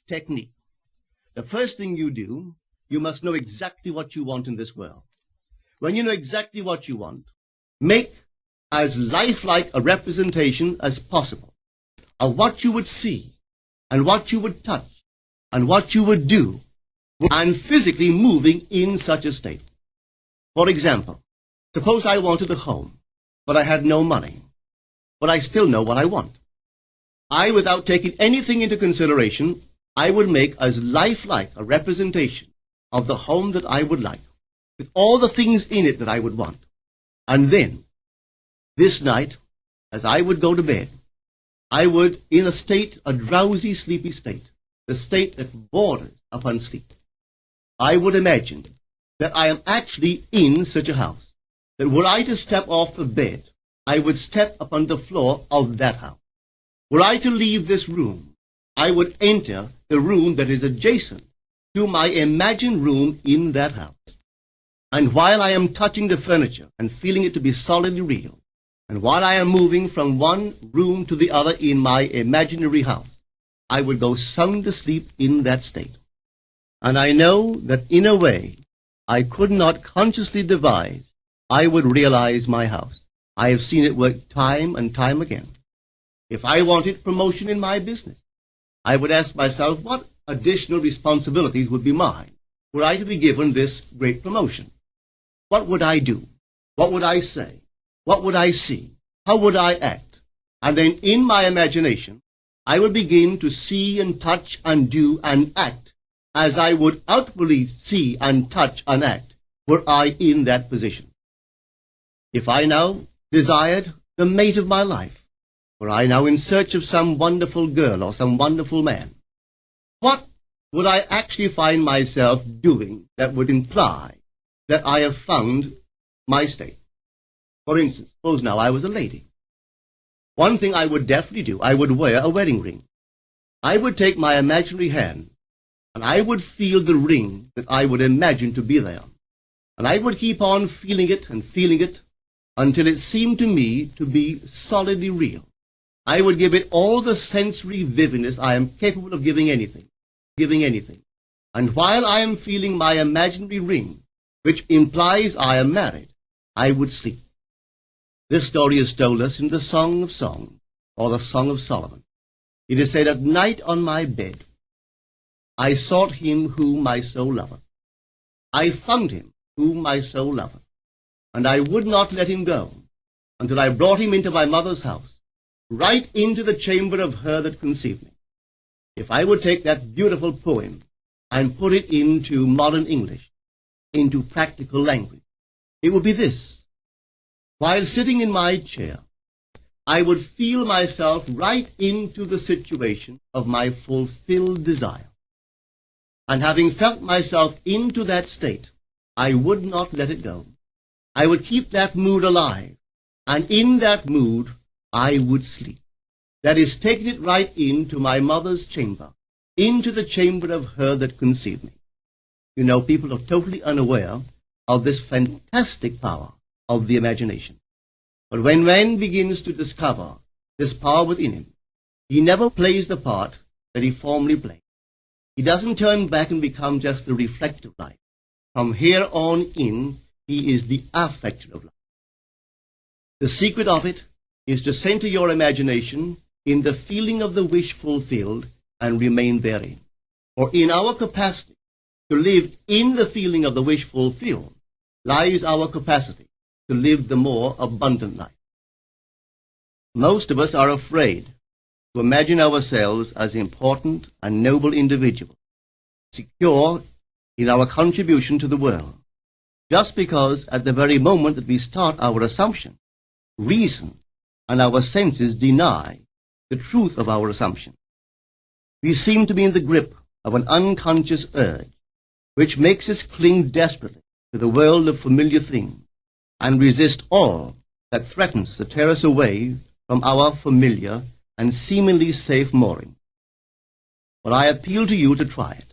technique. The first thing you do, you must know exactly what you want in this world. When you know exactly what you want, make as lifelike a representation as possible of what you would see and what you would touch and what you would do and physically moving in such a state. For example, suppose I wanted a home, but I had no money, but I still know what I want. I, without taking anything into consideration, I would make as lifelike a representation of the home that I would like, with all the things in it that I would want. And then, this night, as I would go to bed, I would, in a state, a drowsy, sleepy state, the state that borders upon sleep, I would imagine that I am actually in such a house, that were I to step off the bed, I would step upon the floor of that house. Were I to leave this room, I would enter the room that is adjacent to my imagined room in that house. And while I am touching the furniture and feeling it to be solidly real, and while I am moving from one room to the other in my imaginary house, I would go sound asleep in that state. And I know that in a way I could not consciously devise, I would realize my house. I have seen it work time and time again. If I wanted promotion in my business, I would ask myself what additional responsibilities would be mine were I to be given this great promotion. What would I do? What would I say? What would I see? How would I act? And then in my imagination, I would begin to see and touch and do and act as I would outwardly see and touch and act were I in that position. If I now desired the mate of my life, were I now in search of some wonderful girl or some wonderful man, what would I actually find myself doing that would imply that I have found my state? For instance, suppose now I was a lady. One thing I would definitely do, I would wear a wedding ring. I would take my imaginary hand, and I would feel the ring that I would imagine to be there. And I would keep on feeling it until it seemed to me to be solidly real. I would give it all the sensory vividness I am capable of giving anything. And while I am feeling my imaginary ring, which implies I am married, I would sleep. This story is told us in the Song of Songs, or the Song of Solomon. It is said, "At night on my bed, I sought him whom my soul loveth. I found him whom my soul loveth, and I would not let him go until I brought him into my mother's house, right into the chamber of her that conceived me." If I would take that beautiful poem and put it into modern English, into practical language, it would be this. While sitting in my chair, I would feel myself right into the situation of my fulfilled desire. And having felt myself into that state, I would not let it go. I would keep that mood alive, and in that mood, I would sleep. That is, taking it right into my mother's chamber, into the chamber of her that conceived me. You know, people are totally unaware of this fantastic power of the imagination. But when man begins to discover this power within him, he never plays the part that he formerly played. He doesn't turn back and become just the reflective light. From here on in, he is the affecter of life. The secret of it is to center your imagination in the feeling of the wish fulfilled and remain therein. For in our capacity to live in the feeling of the wish fulfilled lies our capacity to live the more abundant life. Most of us are afraid to imagine ourselves as important and noble individuals, secure in our contribution to the world, just because at the very moment that we start our assumption, reason and our senses deny the truth of our assumption. We seem to be in the grip of an unconscious urge, which makes us cling desperately to the world of familiar things and resist all that threatens to tear us away from our familiar and seemingly safe mooring. But I appeal to you to try it.